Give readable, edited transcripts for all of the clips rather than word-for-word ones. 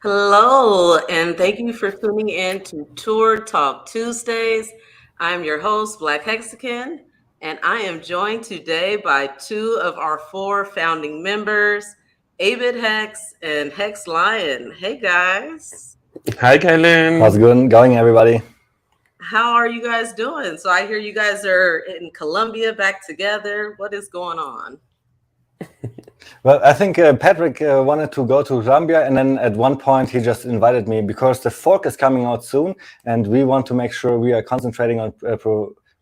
Hello, and thank you for tuning in to Tour Talk Tuesdays. I'm your host, Black Hexican, and I am joined today by two of our four founding members, Avid Hex and Hex Lion. Hey guys, Hi, Kaylin. How's it going, everybody? how are you guys doing? So I hear you guys are in Colombia back together. What is going on? Well, I think Patrick wanted to go to Zambia, and then at one point he just invited me because the fork is coming out soon, and we want to make sure we are concentrating on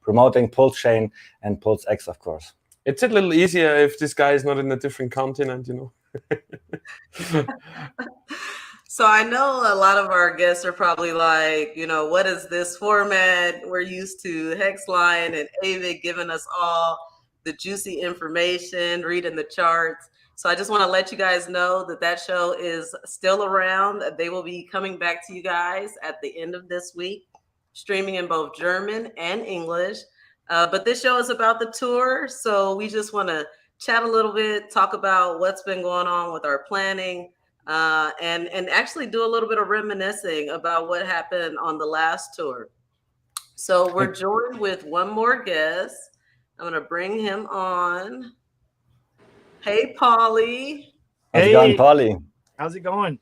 promoting Pulse Chain and Pulse X, of course. It's a little easier if this guy is not in a different continent. So I know a lot of our guests are probably like, what is this format? We're used to Hex Lion and Avid giving us all the juicy information, reading the charts. So I just want to let you guys know that show is still around. They will be coming back to you guys at the end of this week, streaming in both German and English. But this show is about the tour. So we just want to chat a little bit, talk about what's been going on with our planning, and actually do a little bit of reminiscing about what happened on the last tour. So we're joined with one more guest. I'm going to bring him on. Hey, Paulie. How's it going, Paulie? How's it going?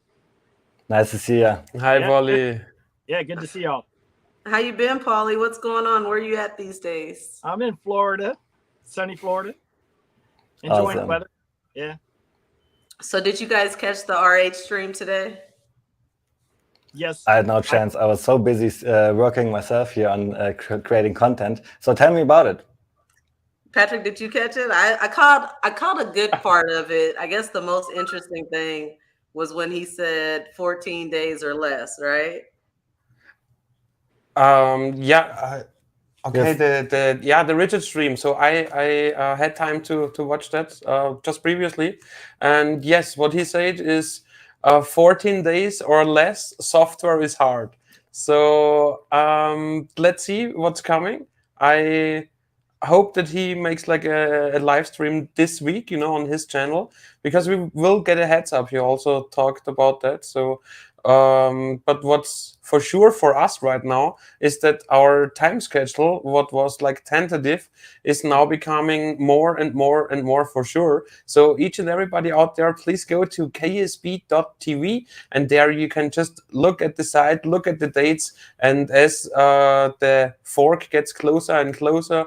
Nice to see you. Hi, Paulie. Yeah, good to see y'all. How you been, Paulie? What's going on? Where are you at these days? I'm in Florida, sunny Florida. Enjoying the weather. Yeah. So did you guys catch the RH stream today? Yes. I had no chance. I was so busy working myself here on creating content. So tell me about it. Patrick, did you catch it? I caught a good part of it. I guess the most interesting thing was when he said 14 days or less, right? Yeah. Okay. Yes. The Richard stream. So I had time to watch that just previously, and yes, what he said is 14 days or less. Software is hard. So let's see what's coming. I hope that he makes like a live stream this week, on his channel, because we will get a heads up. He also talked about that. So, but what's for sure for us right now is that our time schedule, what was like tentative, is now becoming more and more and more for sure. So each and everybody out there, please go to ksb.tv, and there you can just look at the site, look at the dates, and as the fork gets closer and closer,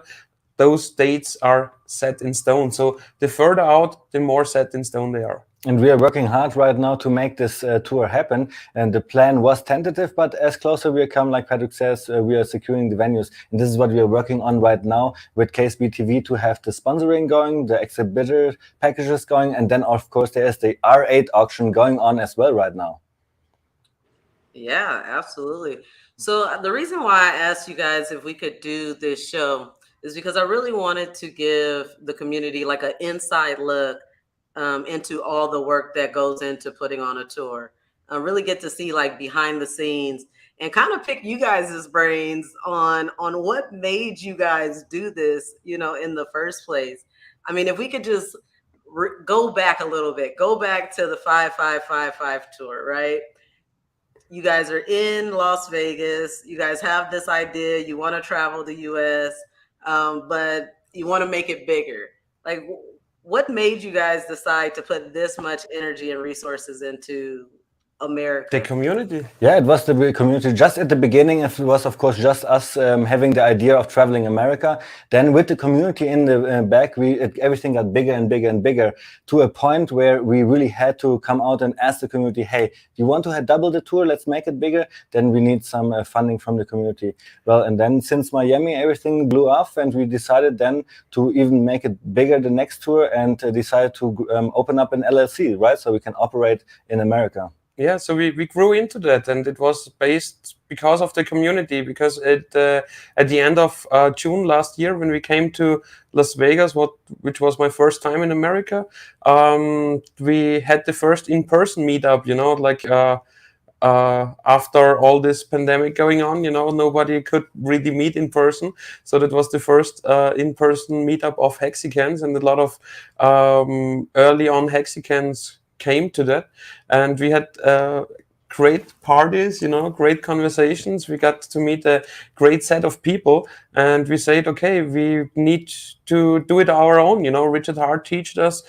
those dates are set in stone. So the further out, the more set in stone they are. And we are working hard right now to make this tour happen. And the plan was tentative, but as closer we come, like Patrick says, we are securing the venues. And this is what we are working on right now with KSB TV to have the sponsoring going, the exhibitor packages going, and then of course there's the R8 auction going on as well right now. Yeah, absolutely. So the reason why I asked you guys if we could do this show is because I really wanted to give the community like an inside look into all the work that goes into putting on a tour. Really get to see like behind the scenes and kind of pick you guys' brains on what made you guys do this, in the first place. I mean, if we could just go back a little bit, go back to the 5555 tour, right? You guys are in Las Vegas. You guys have this idea. You want to travel the U.S., but you want to make it bigger. Like, what made you guys decide to put this much energy and resources into America? The community. Yeah, it was the community. Just at the beginning, it was, of course, just us having the idea of traveling America. Then with the community in the back, everything got bigger and bigger and bigger to a point where we really had to come out and ask the community, hey, you want to double the tour? Let's make it bigger. Then we need some funding from the community. Well, and then since Miami, everything blew off, and we decided then to even make it bigger the next tour and decided to open up an LLC, right? So we can operate in America. Yeah, so we grew into that, and it was based because of the community, because at the end of June last year, when we came to Las Vegas, which was my first time in America, we had the first in-person meetup, like after all this pandemic going on, nobody could really meet in person. So that was the first in-person meetup of Hexicans, and a lot of early on Hexicans came to that, and we had great parties, great conversations. We got to meet a great set of people, and we said, okay, we need to do it our own. Richard Hart taught us,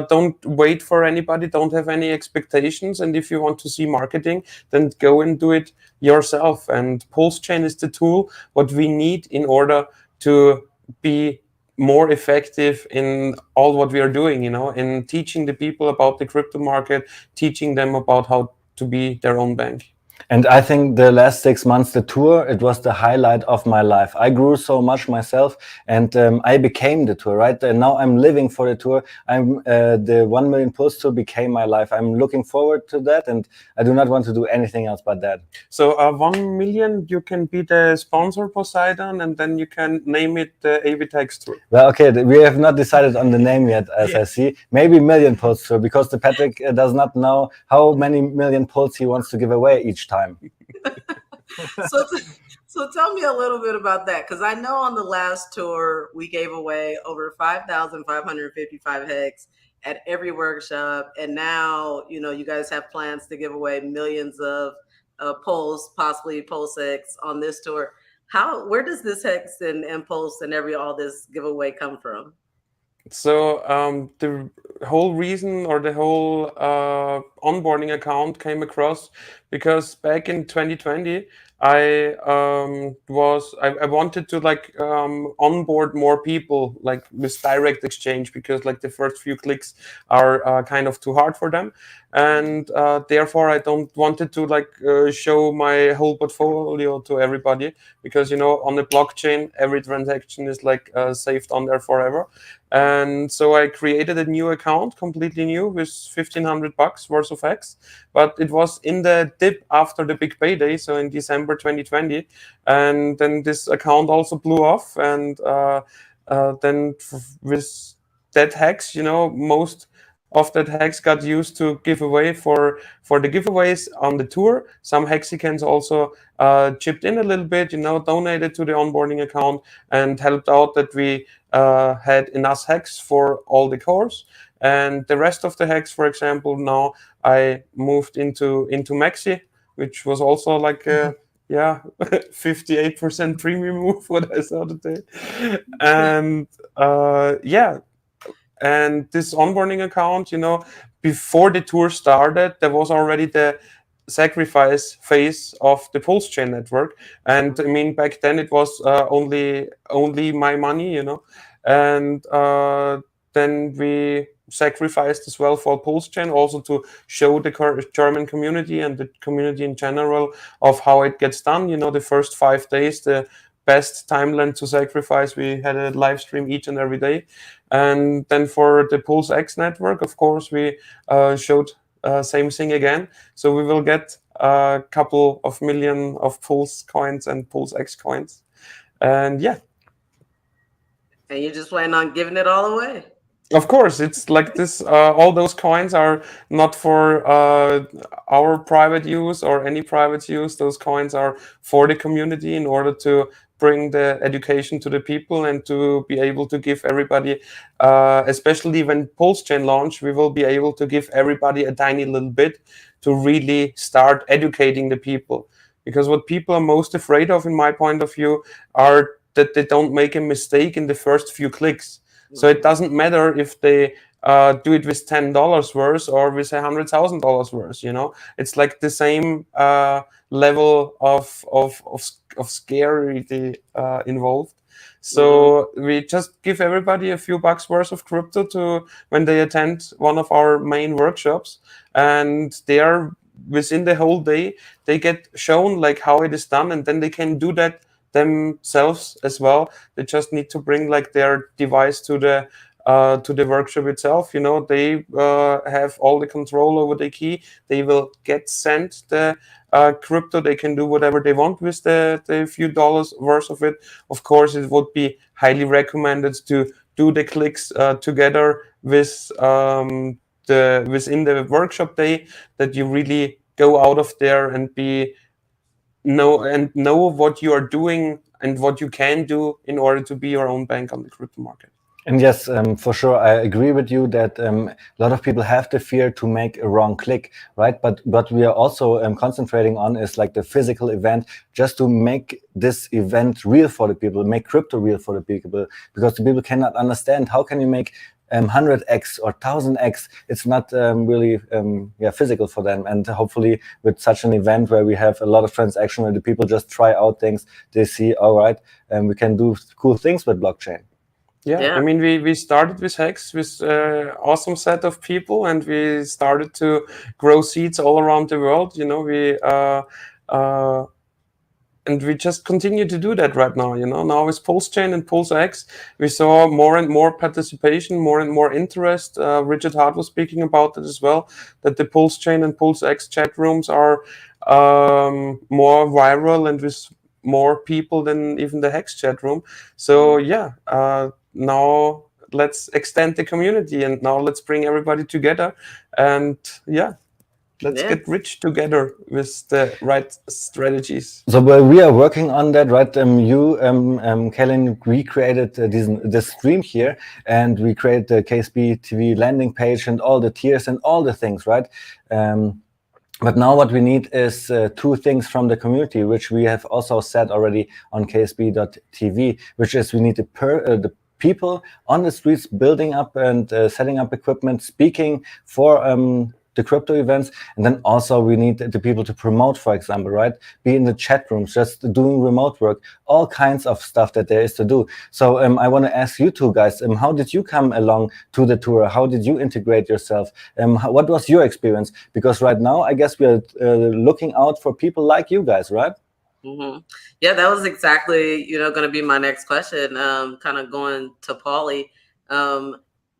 don't wait for anybody, don't have any expectations, and if you want to see marketing, then go and do it yourself. And Pulse Chain is the tool what we need in order to be more effective in all what we are doing, in teaching the people about the crypto market, teaching them about how to be their own bank. And I think the last 6 months, the tour, it was the highlight of my life. I grew so much myself, and I became the tour, right? And now I'm living for the tour. The 1 million Pulse tour became my life. I'm looking forward to that, and I do not want to do anything else but that. So 1 million, you can be the sponsor, Poseidon, and then you can name it the HEX tour. Well, okay, we have not decided on the name yet, as I see. Maybe million Pulse tour, because the Patrick does not know how many million Pulse he wants to give away each time. So tell me a little bit about that, because I know on the last tour we gave away over 5,555 hex at every workshop, and now you guys have plans to give away millions of Pulse, possibly Pulse X on this tour. Where does this hex and Pulse and all this giveaway come from? So the whole reason, or the whole onboarding account came across because back in 2020 I wanted to onboard more people with direct exchange, because the first few clicks are kind of too hard for them, and therefore I don't wanted to show my whole portfolio to everybody, because on the blockchain every transaction is saved on there forever. And so I created a new account, completely new, with $1,500 worth of hex. But it was in the dip after the big payday, so in December 2020. And then this account also blew off. And then with that hex, most of that hex got used to give away for the giveaways on the tour. Some Hexicans also chipped in a little bit, donated to the onboarding account and helped out that we had enough hex for all the cores. And the rest of the hex, for example, now I moved into Maxi, which was also a 58% premium move, what I saw today. And and this onboarding account, before the tour started, there was already the sacrifice phase of the Pulse Chain network. And I mean, back then it was only my money, and then we sacrificed as well for Pulse Chain, also to show the German community and the community in general of how it gets done. The first 5 days, the best timeline to sacrifice, we had a live stream each and every day. And then for the Pulse X network, of course, we showed same thing again. So we will get a couple of million of Pulse coins and Pulse X coins. And yeah. And you just plan on giving it all away? Of course, it's like this. All those coins are not for our private use or any private use. Those coins are for the community, in order to bring the education to the people and to be able to give everybody, especially when Pulse Chain launch, we will be able to give everybody a tiny little bit to really start educating the people. Because what people are most afraid of, in my point of view, are that they don't make a mistake in the first few clicks. So it doesn't matter if they do it with $10 worth or with $100,000 worth. It's like the same level of scarcity involved. So we just give everybody a few bucks worth of crypto to when they attend one of our main workshops, and they are within the whole day they get shown how it is done, and then they can do that themselves as well. They just need to bring their device to the workshop itself. They have all the control over the key. They will get sent the crypto. They can do whatever they want with the few dollars worth of it. Of course, it would be highly recommended to do the clicks together with within the workshop day, that you really go out of there and know what you are doing and what you can do in order to be your own bank on the crypto market. And yes, for sure, I agree with you that a lot of people have the fear to make a wrong click, right? But what we are also concentrating on is like the physical event, just to make this event real for the people, make crypto real for the people, because the people cannot understand how can you make 100x or 1000x. It's not really physical for them. And hopefully with such an event where we have a lot of transaction, where the people just try out things, they see, all right, we can do cool things with blockchain. Yeah, I mean, we started with Hex with awesome set of people, and we started to grow seeds all around the world. And we just continue to do that right now. Now with Pulse Chain and Pulse X, we saw more and more participation, more and more interest. Richard Hart was speaking about that as well, that the Pulse Chain and Pulse X chat rooms are more viral and with more people than even the Hex chat room. So yeah, now let's extend the community, and now let's bring everybody together, and let's get rich together with the right strategies. So we are working on that, right? Kellen, we created this stream here, and we created the KSB TV landing page and all the tiers and all the things, right? But now what we need is two things from the community, which we have also said already on ksb.tv, which is we need the people on the streets building up and setting up equipment, speaking for the crypto events, and then also we need the people to promote, for example, right? Be in the chat rooms, just doing remote work, all kinds of stuff that there is to do. So I want to ask you two guys, how did you come along to the tour? How did you integrate yourself? What was your experience? Because right now, I guess we are looking out for people like you guys, right? Mm-hmm. Yeah, that was exactly, going to be my next question. Kind of going to Paulie.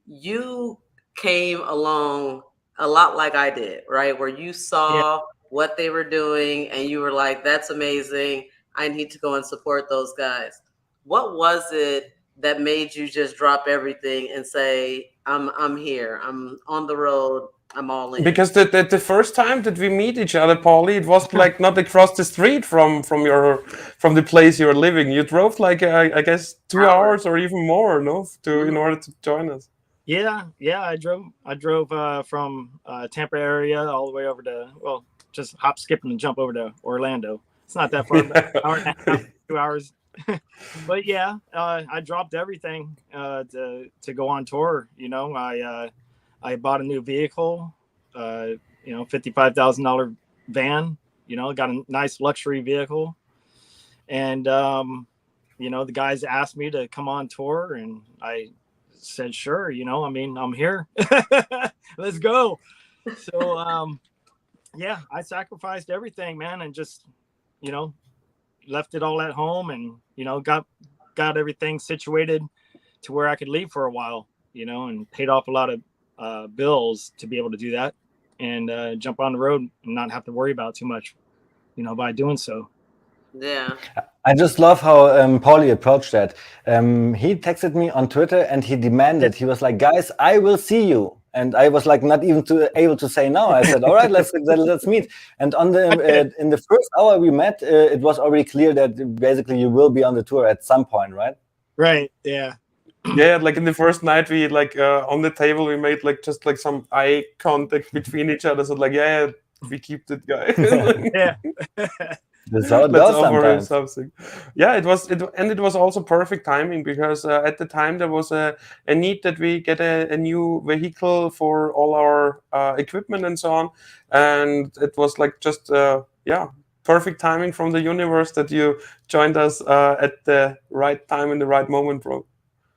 You came along a lot like I did, right? Where you saw what they were doing and you were like, that's amazing. I need to go and support those guys. What was it that made you just drop everything and say, I'm here, I'm on the road, I'm all in? Because the first time that we meet each other, Paulie, it was like not across the street from the place you're living. You drove like I guess 2 hours or even more, no, in order to join us. Yeah. I drove from Tampa area all the way over to, well, just hop, skip, and jump over to Orlando. It's not that far, but hour and a half, 2 hours. But yeah, I dropped everything to go on tour. I bought a new vehicle, $55,000 van. Got a nice luxury vehicle, and the guys asked me to come on tour, and I said, sure, I'm here. Let's go. So, I sacrificed everything, man, and just, left it all at home, and, got everything situated to where I could leave for a while, and paid off a lot of bills to be able to do that, and jump on the road and not have to worry about too much, by doing so. Yeah. I just love how Paulie approached that. He texted me on Twitter and he demanded, he was like, guys, I will see you. And I was like, not even able to say no. I said, all right, let's meet. And on the in the first hour we met, it was already clear that basically you will be on the tour at some point, right? Right. Yeah. Yeah, like in the first night, we on the table we made just some eye contact between each other. So yeah, we keep that guy. Yeah. That's how it Let's goes offer him sometimes. something. Yeah, it was also perfect timing, because at the time there was a need that we get a new vehicle for all our equipment and so on, and it was just perfect timing from the universe that you joined us at the right time in the right moment, bro.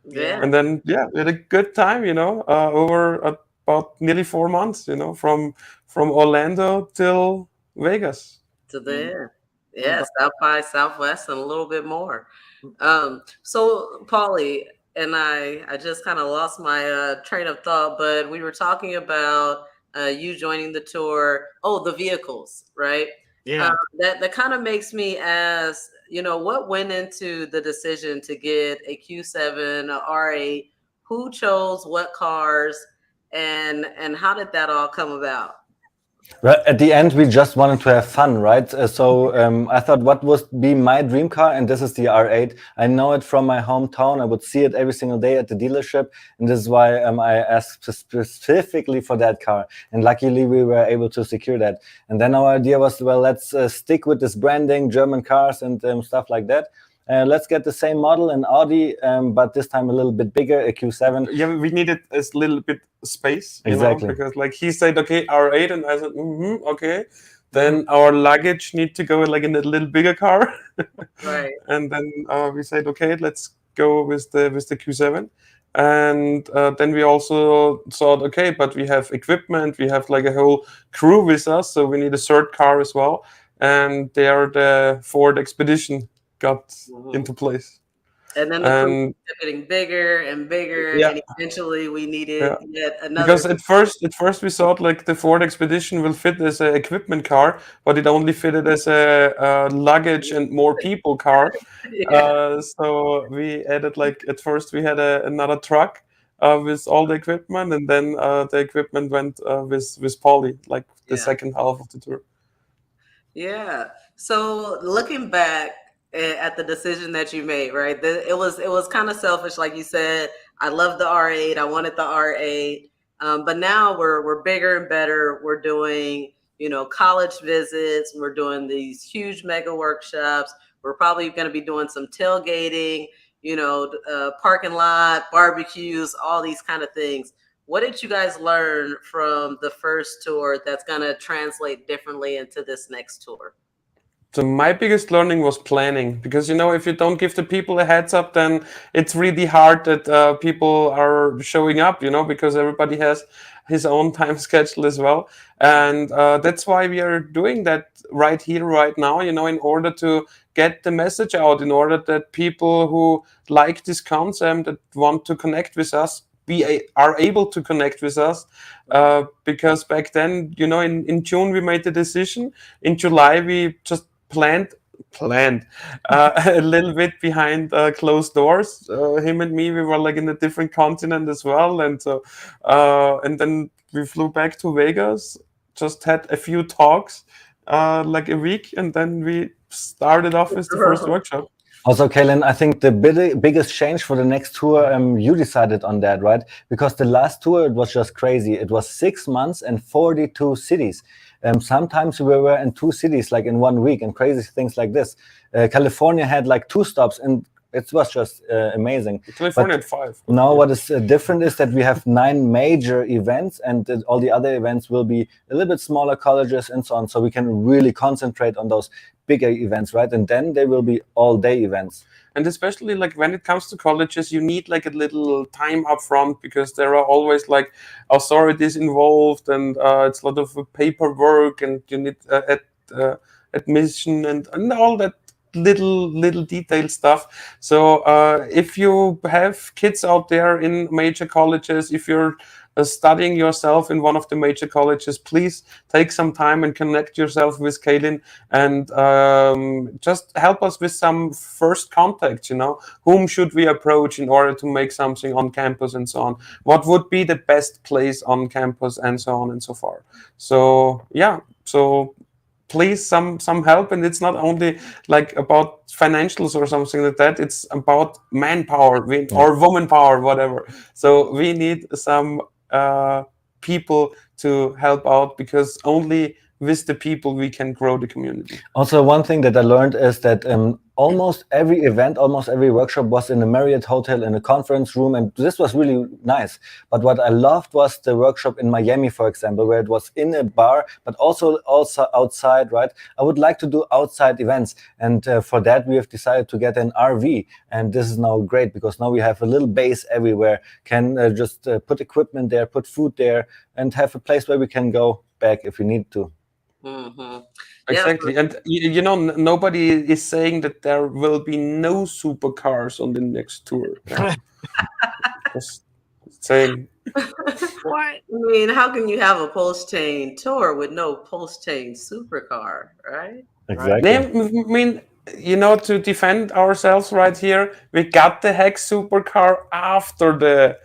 Yeah. And then we had a good time, over about nearly 4 months, from Orlando till Vegas. To the South by Southwest and a little bit more. So Paulie and I just kind of lost my train of thought, but we were talking about you joining the tour. Oh, the vehicles, right? Yeah. That kind of makes me ask, what went into the decision to get a Q7, a R8? Who chose what cars, and how did that all come about? Well, at the end, we just wanted to have fun, right? I thought, what would be my dream car? And this is the R8. I know it from my hometown. I would see it every single day at the dealership. And this is why I asked specifically for that car. And luckily, we were able to secure that. And then our idea was, well, let's stick with this branding, German cars and stuff like that. Let's get the same model in Audi, but this time a little bit bigger, a Q7. Yeah, we needed a little bit space, Exactly. because like he said, okay, R8, and I said, okay. Then our luggage need to go like in a little bigger car, Right. and then we said, okay, let's go with the Q7, and then we also thought, okay, but we have equipment, we have like a whole crew with us, so we need a third car as well, and there the Ford Expedition got into place. And then the crew And kept getting bigger and bigger, yeah, and eventually we needed yeah. yet another. Because at first we thought like the Ford Expedition will fit as an equipment car, but it only fitted as a luggage and more people car. Yeah. So we added like at first we had another truck with all the equipment, and then the equipment went with Polly, like the Yeah. second half of the tour. Yeah. So looking back at the decision that you made, right? It was kind of selfish, like you said. I love the R8. I wanted the R8, but now we're bigger and better. We're doing college visits. We're doing these huge mega workshops. We're probably going to be doing some tailgating, parking lot barbecues, all these kind of things. What did you guys learn from the first tour that's going to translate differently into this next tour? So my biggest learning was planning, because if you don't give the people a heads up, then it's really hard that people are showing up, because everybody has his own time schedule as well, and that's why we are doing that right here, right now, in order to get the message out, in order that people who like this concept, that want to connect with us, are able to connect with us, because back then, in June we made the decision. In July we just planned a little bit behind closed doors. Him and me, we were like in a different continent as well, and so and then we flew back to Vegas, just had a few talks, like a week, and then we started off with the first workshop. Also, Kaylin, I think the biggest change for the next tour, you decided on that, right? Because the last tour, it was just crazy. It was 6 months and 42 cities. Sometimes we were in 2 cities, like in 1 week, and crazy things like this. California had like 2 stops, and it was just amazing. California had 5. Now what is different is that we have 9 major events, and all the other events will be a little bit smaller colleges and so on, so we can really concentrate on those bigger events, right? And then they will be all-day events. And especially like when it comes to colleges, you need like a little time up front, because there are always like authorities involved, and it's a lot of paperwork, and you need admission and all that little detailed stuff. So if you have kids out there in major colleges, if you're studying yourself in one of the major colleges, please take some time and connect yourself with Kaylin, and just help us with some first contacts. Whom should we approach in order to make something on campus and so on? What would be the best place on campus, and so on and so forth. So yeah, so please some help, and it's not only like about financials or something like that. It's about manpower or woman power, whatever. So we need some people to help out, because only with the people we can grow the community. Also, one thing that I learned is that almost every event, almost every workshop was in a Marriott hotel, in a conference room, and this was really nice. But what I loved was the workshop in Miami, for example, where it was in a bar, but also outside, right? I would like to do outside events, and for that we have decided to get an RV, and this is now great, because now we have a little base everywhere, can just put equipment there, put food there, and have a place where we can go back if we need to. Mm-hmm. Exactly. Yeah. And nobody is saying that there will be no supercars on the next tour. Yeah. Just saying. What? I mean, how can you have a pulse chain tour with no pulse chain supercar, right? Exactly. I mean, to defend ourselves right here, we got the HEX supercar after the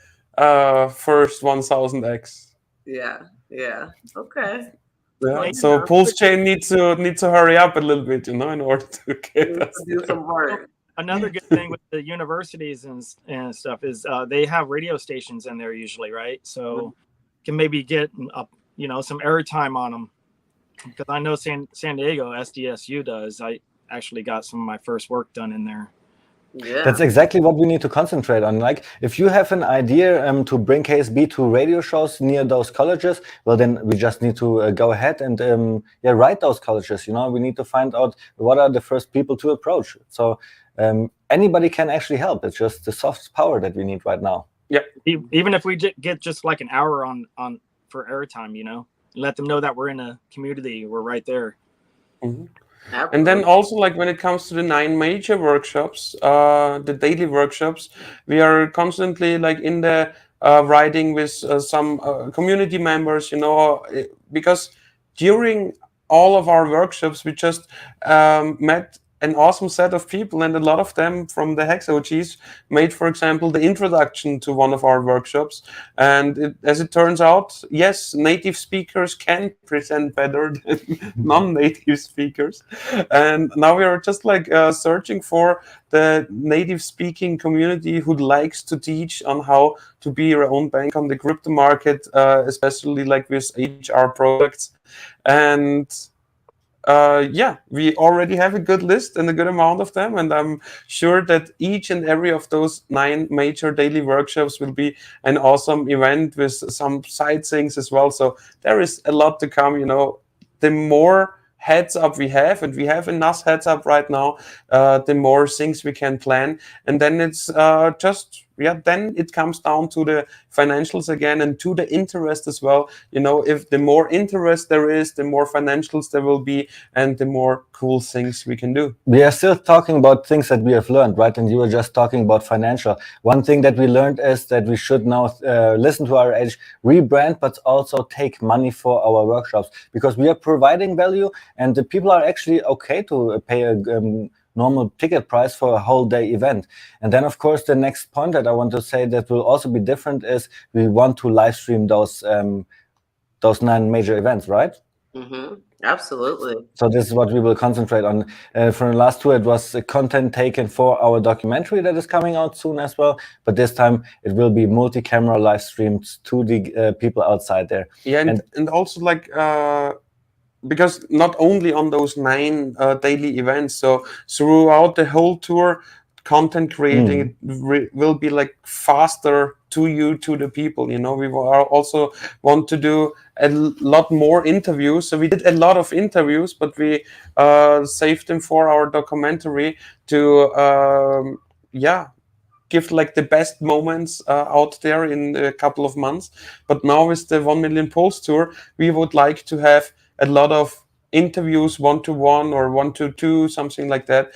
first 1000X. Yeah. Okay. Yeah. So Pulse Chain needs to hurry up a little bit, in order to get us do there. some work. Another good thing with the universities and stuff is they have radio stations in there usually, right? So can maybe get up, some airtime on them. Because I know San Diego SDSU does. I actually got some of my first work done in there. Yeah. That's exactly what we need to concentrate on. Like, if you have an idea to bring KSB to radio shows near those colleges, well, then we just need to go ahead and write those colleges. We need to find out what are the first people to approach. So anybody can actually help. It's just the soft power that we need right now. Yeah. Even if we get just like an hour on for airtime, let them know that we're in a community. We're right there. Mm-hmm. And then also, like, when it comes to the 9 major workshops, the daily workshops, we are constantly like in the writing with some community members, because during all of our workshops, we just met an awesome set of people, and a lot of them from the Hex OGs made, for example, the introduction to one of our workshops. And as it turns out, yes, native speakers can present better than non-native speakers. And now we are just like searching for the native speaking community who likes to teach on how to be your own bank on the crypto market, especially like with HR products. And we already have a good list and a good amount of them, and I'm sure that each and every of those 9 major daily workshops will be an awesome event with some side things as well. So there is a lot to come. The more heads up we have, and we have enough heads up right now, the more things we can plan, and then it's then it comes down to the financials again and to the interest as well. If the more interest there is, the more financials there will be, and the more cool things we can do. We are still talking about things that we have learned, right? And you were just talking about financial. One thing that we learned is that we should now listen to our age, rebrand, but also take money for our workshops, because we are providing value, and the people are actually okay to pay a normal ticket price for a whole day event. And then, of course, the next point that I want to say that will also be different is we want to live stream those 9 major events, right? Mm-hmm. Absolutely. So this is what we will concentrate on. For the last 2, it was content taken for our documentary that is coming out soon as well. But this time it will be multi-camera live streamed to the people outside there. Yeah, and also like because not only on those 9 daily events, so throughout the whole tour, content creating will be like faster to the people. We also want to do a lot more interviews. So we did a lot of interviews, but we saved them for our documentary to give like the best moments out there in a couple of months. But now with the 1 Million Pulse tour, we would like to have a lot of interviews 1-to-1 or 1-to-2, something like that,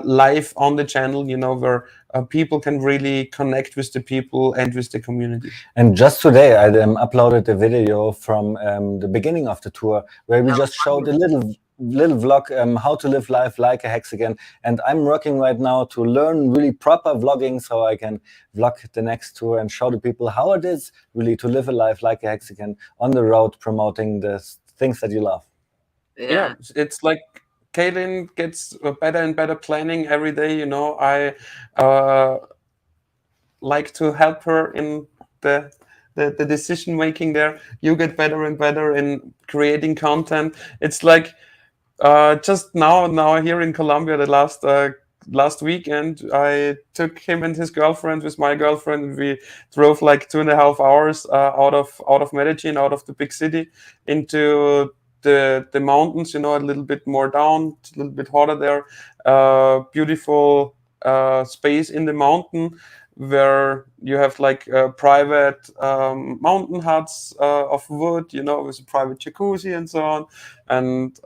live on the channel, where people can really connect with the people and with the community. And just today I uploaded a video from the beginning of the tour where we just showed a little vlog how to live life like a Hexican. And I'm working right now to learn really proper vlogging so I can vlog the next tour and show the people how it is really to live a life like a Hexican on the road, promoting the things that you love. Yeah, it's like Kaylin gets better and better planning every day. I like to help her in the decision making there. You get better and better in creating content. It's like just now here in Colombia, the last weekend, I took him and his girlfriend with my girlfriend. We drove like 2.5 hours out of Medellin, out of the big city, into the mountains, a little bit more down, a little bit hotter there. Beautiful space in the mountain where you have like private mountain huts of wood, with a private jacuzzi and so on. And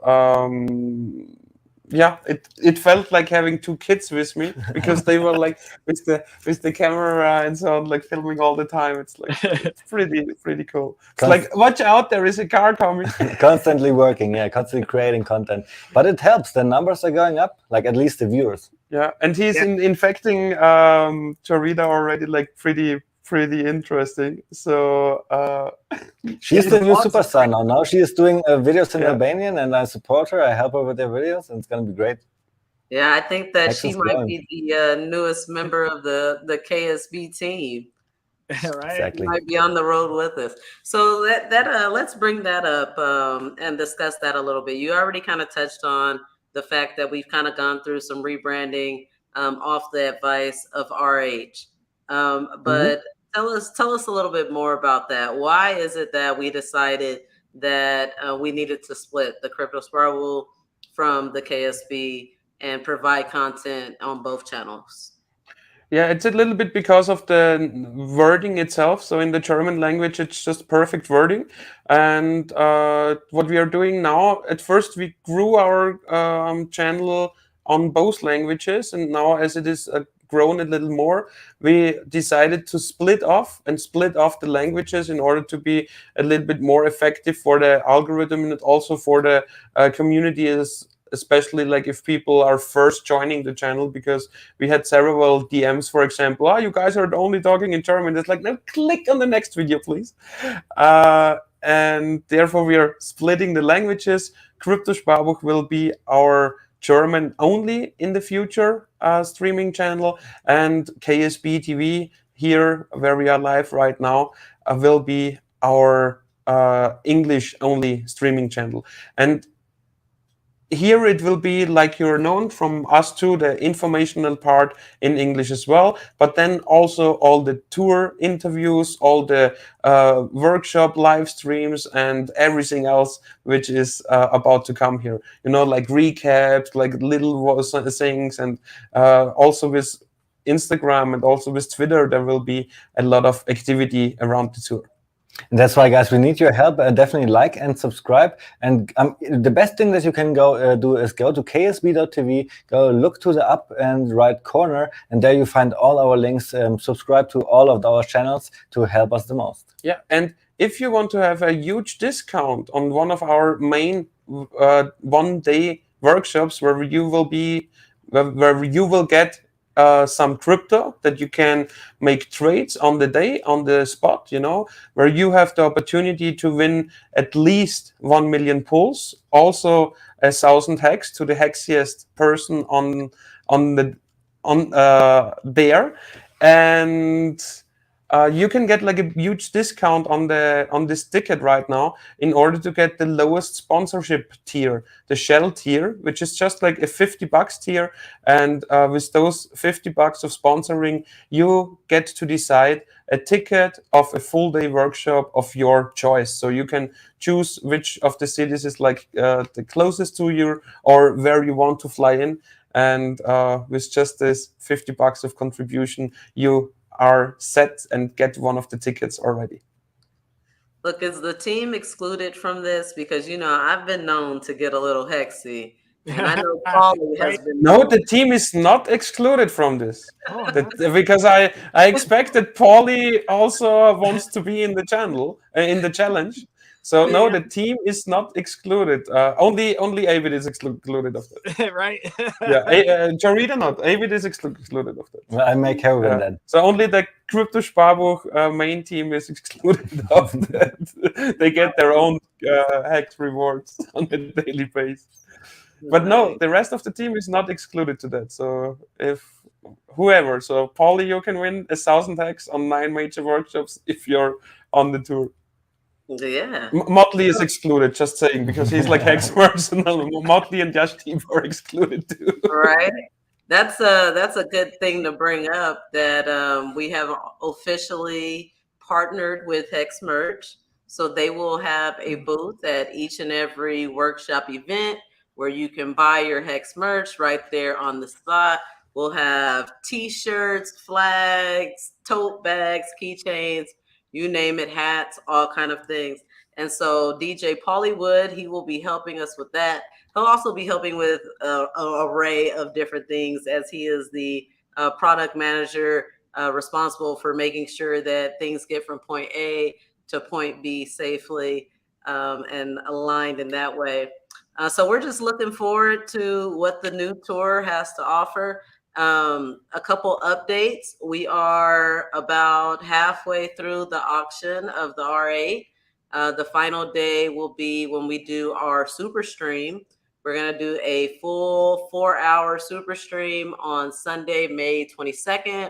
it felt like having 2 kids with me, because they were like with the camera and so on, like filming all the time. It's like it's pretty cool. It's like, watch out, there is a car coming. Constantly working, constantly creating content, but it helps. The numbers are going up, like at least the viewers. Yeah, and he's infecting Torida already, like pretty pretty interesting. So She's the new Awesome. superstar now. Now she is doing videos in Yeah. Albanian, and I support her. I help her with their videos, and it's gonna be great. Yeah, I think that Hex she is might growing. be the newest member of the KSB team. Right. Exactly. Might be on the road with us. So let's bring that up and discuss that a little bit. You already kind of touched on the fact that we've kind of gone through some rebranding off the advice of RH. But tell us a little bit more about that. Why is it that we decided that we needed to split the Kryptosparbuch from the KSB and provide content on both channels? Yeah, it's a little bit because of the wording itself. So in the German language, it's just perfect wording. And what we are doing now, at first we grew our channel on both languages, and now as it is grown a little more, we decided to split off the languages in order to be a little bit more effective for the algorithm and also for the community, especially like if people are first joining the channel, because we had several DMs, for example, you guys are only talking in German. It's like, no, click on the next video, please. And therefore we are splitting the languages. Kryptosparbuch will be our German only in the future streaming channel, and KSB TV here where we are live right now will be our English only streaming channel. And here it will be like you're known from us to the informational part in English as well, but then also all the tour interviews, all the workshop live streams, and everything else which is about to come here. You know, like recaps, like little things, and also with Instagram and also with Twitter, there will be a lot of activity around the tour. And that's why, guys, we need your help. Definitely like and subscribe. And the best thing that you can go do is go to ksb.tv, go look to the up and right corner, and there you find all our links. Subscribe to all of our channels to help us the most. Yeah, and if you want to have a huge discount on one of our main one-day workshops where you will get some crypto that you can make trades on the day, on the spot, you know, where you have the opportunity to win at least 1 million pulls, also 1,000 hex to the hexiest person on there, and you can get like a huge discount on this ticket right now in order to get the lowest sponsorship tier, the shell tier, which is just like a $50 tier. And with those $50 of sponsoring, you get to decide a ticket of a full day workshop of your choice. So you can choose which of the cities is like the closest to you or where you want to fly in. And with just this $50 of contribution, you are set and get one of the tickets already. Look, is the team excluded from this? Because, you know, I've been known to get a little hexy. And I know Paulie has been No, known. the team is not excluded from this. Oh, Because I expect that Paulie also wants to be in the channel, in the challenge. So no, the team is not excluded. Only Avid is excluded of that. right. Yeah, Jarita not. Avid is excluded of that. Well, I make her win then. So only the Kryptosparbuch main team is excluded of that. They get their own hex rewards on a daily basis. But no, the rest of the team is not excluded to that. So if whoever, so Paulie, you can win 1,000 hex on 9 major workshops if you're on the tour. Yeah. Motley is excluded, just saying, because he's like hex personal. Motley and Yash team are excluded too. Right. That's a good thing to bring up, that we have officially partnered with Hex Merch. So they will have a booth at each and every workshop event where you can buy your Hex merch right there on the spot. We'll have t-shirts, flags, tote bags, keychains, you name it, hats, all kind of things. And so DJ Paulie Wood, he will be helping us with that. He'll also be helping with an array of different things, as he is the product manager responsible for making sure that things get from point A to point B safely and aligned in that way. So we're just looking forward to what the new tour has to offer. A couple updates. We are about halfway through the auction of the R8. The final day will be when we do our super stream. We're going to do a full 4-hour super stream on Sunday, May 22nd,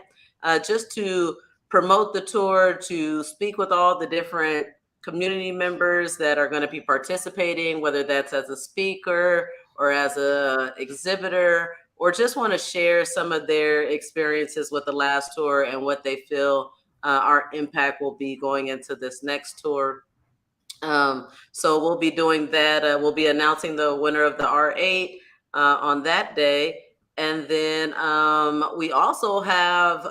just to promote the tour, to speak with all the different community members that are going to be participating, whether that's as a speaker or as a exhibitor, or just want to share some of their experiences with the last tour and what they feel our impact will be going into this next tour. So we'll be doing that. We'll be announcing the winner of the R8 on that day. And then we also have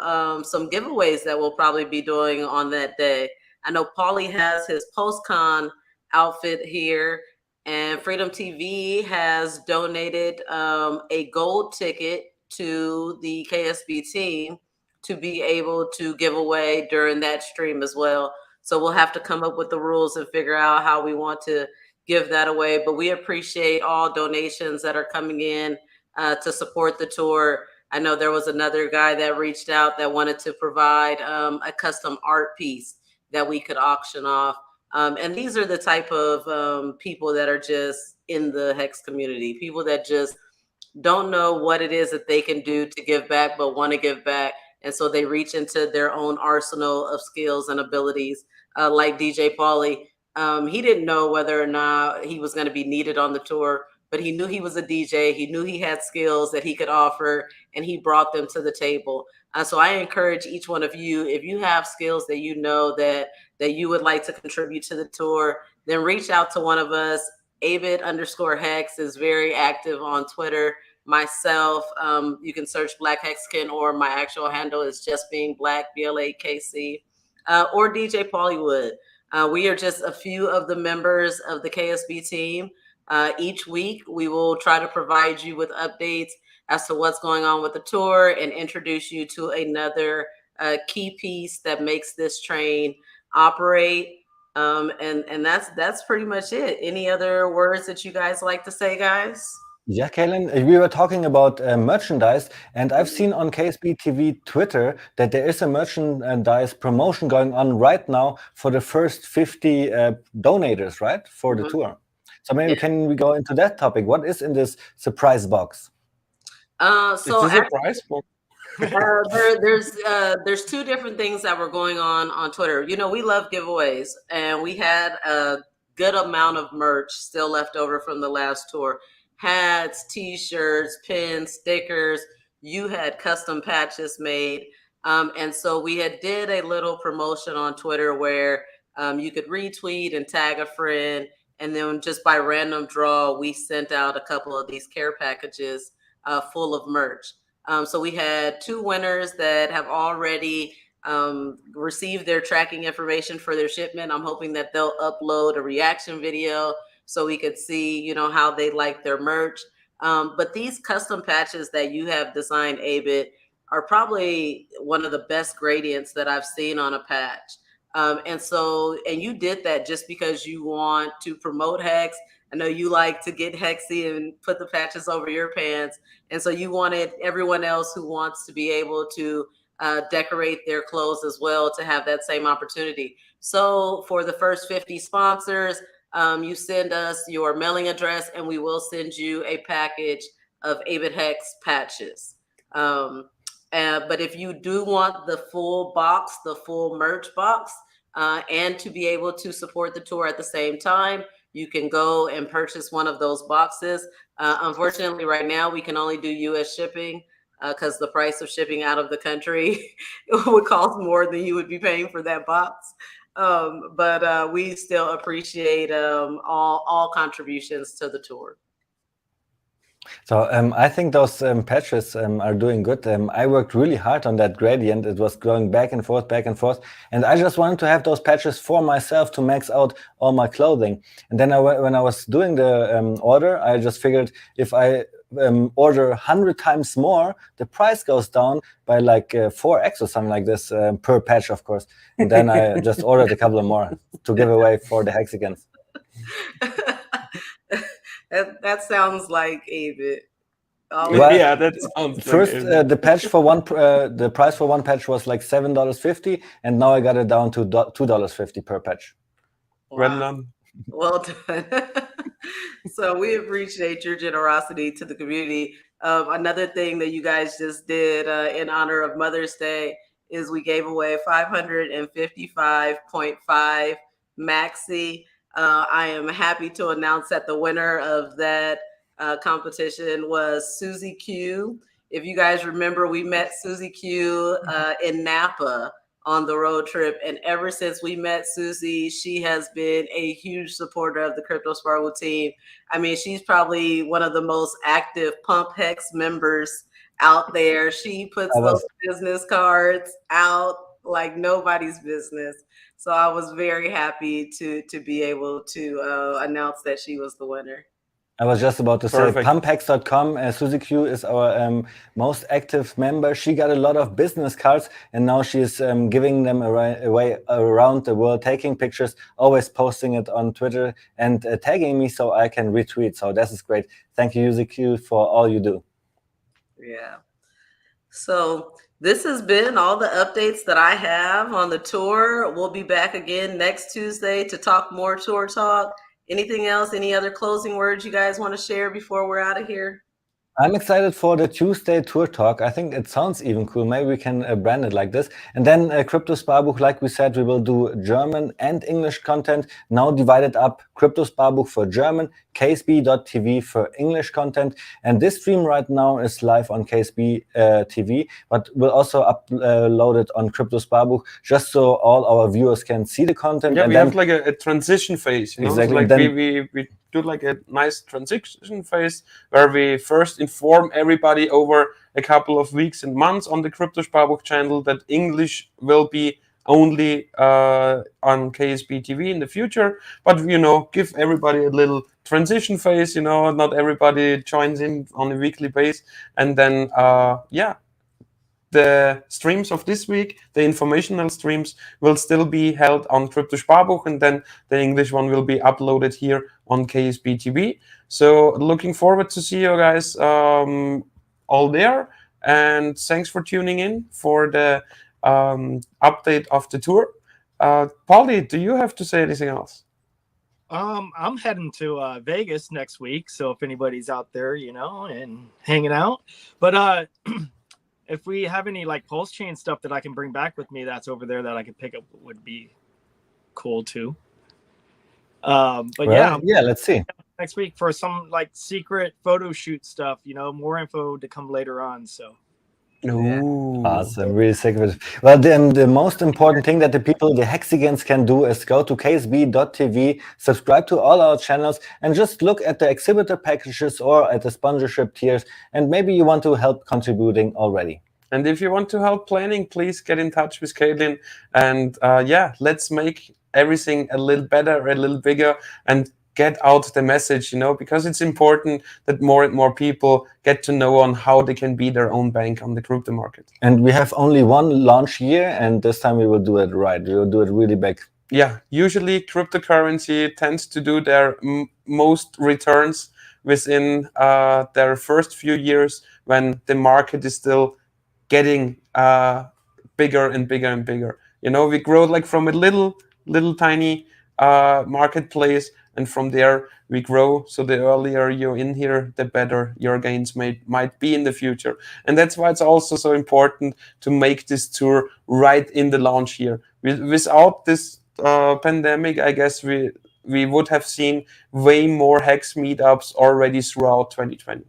some giveaways that we'll probably be doing on that day. I know Paulie has his post-con outfit here, and Freedom TV has donated a gold ticket to the KSB team to be able to give away during that stream as well. So we'll have to come up with the rules and figure out how we want to give that away. But we appreciate all donations that are coming in to support the tour. I know there was another guy that reached out that wanted to provide a custom art piece that we could auction off. And these are the type of people that are just in the HEX community, people that just don't know what it is that they can do to give back, but want to give back. And so they reach into their own arsenal of skills and abilities, like DJ Paulie. He didn't know whether or not he was going to be needed on the tour, but he knew he was a DJ. He knew he had skills that he could offer, and he brought them to the table. So I encourage each one of you, if you have skills that you know that you would like to contribute to the tour, then reach out to one of us. Abit_Hex is very active on Twitter. Myself, you can search Black Hexican, or my actual handle is just being Black, BLAKC, or DJ Pollywood. We are just a few of the members of the KSB team. Each week, we will try to provide you with updates as to what's going on with the tour and introduce you to another key piece that makes this train operate. And that's pretty much it. Any other words that you guys like to say, guys? Yeah, Kaylin, we were talking about merchandise, and I've seen on KSB TV Twitter that there is a merchandise promotion going on right now for the first 50 donators, right, for the tour. So maybe can we go into that topic? What is in this surprise box? So it's a surprise box. There's two different things that were going on Twitter. You know, we love giveaways, and we had a good amount of merch still left over from the last tour. Hats, t-shirts, pins, stickers. You had custom patches made. And so we had did a little promotion on Twitter where you could retweet and tag a friend. And then just by random draw, we sent out a couple of these care packages full of merch. So we had 2 winners that have already received their tracking information for their shipment. I'm hoping that they'll upload a reaction video so we could see, you know, how they like their merch. But these custom patches that you have designed, Abit, are probably one of the best gradients that I've seen on a patch. And you did that just because you want to promote Hex. I know you like to get Hexy and put the patches over your pants. And so you wanted everyone else who wants to be able to decorate their clothes as well to have that same opportunity. So for the first 50 sponsors, you send us your mailing address, and we will send you a package of Abit Hex patches. But if you do want the full box, the full merch box, and to be able to support the tour at the same time, you can go and purchase one of those boxes. Unfortunately, right now, we can only do US shipping because the price of shipping out of the country would cost more than you would be paying for that box. But we still appreciate all contributions to the tour. So I think those patches are doing good. I worked really hard on that gradient. It was going back and forth, and I just wanted to have those patches for myself to max out all my clothing. And then when I was doing the order, I just figured if I order 100 times more, the price goes down by like 4x or something like this per patch, of course. And then I just ordered a couple of more to give away for the Hexicans. That sounds like Abit. Oh, Well, Yeah, that sounds first, like the patch for the price for one patch was like $7.50, and now I got it down to $2.50 per patch. well wow. done. Well done. So we appreciate your generosity to the community. Another thing that you guys just did in honor of Mother's Day is we gave away 555.5 Maxi. I am happy to announce that the winner of that competition was Susie Q. If you guys remember, we met Susie Q in Napa on the road trip. And ever since we met Susie, she has been a huge supporter of the Kryptosparbuch team. I mean, she's probably one of the most active Pump Hex members out there. She puts those business cards out like nobody's business. So I was very happy to be able to announce that she was the winner. I was just about to Perfect. say, pumphex.com, Suzy Q is our most active member. She got a lot of business cards, and now she's giving them away around the world, taking pictures, always posting it on Twitter, and tagging me so I can retweet. So this is great. Thank you, Suzy Q, for all you do. Yeah. So this has been all the updates that I have on the tour. We'll be back again next Tuesday to talk more tour talk. Anything else? Any other closing words you guys want to share before we're out of here? I'm excited for the Tuesday tour talk. I think it sounds even cool. Maybe we can brand it like this. And then Kryptosparbuch, like we said, we will do German and English content, now divided up. Kryptosparbuch for German, ksb.tv for English content. And this stream right now is live on KSB TV, but we'll also upload it on Kryptosparbuch, just so all our viewers can see the content. Yeah, and we then have like a transition phase, you know? Exactly. Like Then, we do like a nice transition phase where we first inform everybody over a couple of weeks and months on the Kryptosparbuch channel that English will be only on KSB TV in the future, but you know, give everybody a little transition phase, you know, not everybody joins in on a weekly basis, and then yeah, the streams of this week, the informational streams, will still be held on Kryptosparbuch, and then the English one will be uploaded here on KSB TV. So looking forward to see you guys all there, and thanks for tuning in for the update of the tour. Polly, do you have to say anything else? I'm heading to Vegas next week, so if anybody's out there, you know, and hanging out, but if we have any like pulse chain stuff that I can bring back with me that's over there that I can pick up would be cool too. But well, yeah, let's see. Next week for some like secret photo shoot stuff, you know, more info to come later on. So Awesome, really sick of it. Well, the most important thing that the people, the Hexicans, can do is go to ksb.tv, subscribe to all our channels, and just look at the exhibitor packages or at the sponsorship tiers, and maybe you want to help contributing already. And if you want to help planning, please get in touch with Caitlin, and yeah, let's make everything a little better, a little bigger, and get out the message, you know, because it's important that more and more people get to know on how they can be their own bank on the crypto market. And we have only one launch year, and this time we will do it right. We will do it really big. Yeah, usually cryptocurrency tends to do their most returns within their first few years when the market is still getting bigger and bigger and bigger. You know, we grow like from a little tiny marketplace, and from there we grow. So the earlier you're in here, the better your gains might be in the future. And that's why it's also so important to make this tour right in the launch year. Without this pandemic, I guess we would have seen way more Hex meetups already throughout 2020.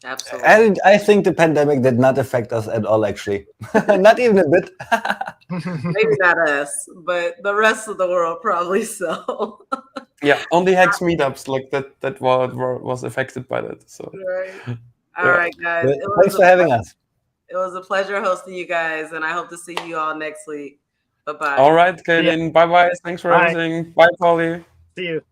Absolutely. And I think the pandemic did not affect us at all, actually. Not even a bit. Maybe not us, but the rest of the world probably so. Yeah, only Hex meetups like that was affected by that. So Right. All Yeah. right, guys. Thanks for having us. It was a pleasure hosting you guys, and I hope to see you all next week. Bye-bye. all right, Kaylin. Bye bye. Thanks for Bye. everything. Bye, Polly. see you.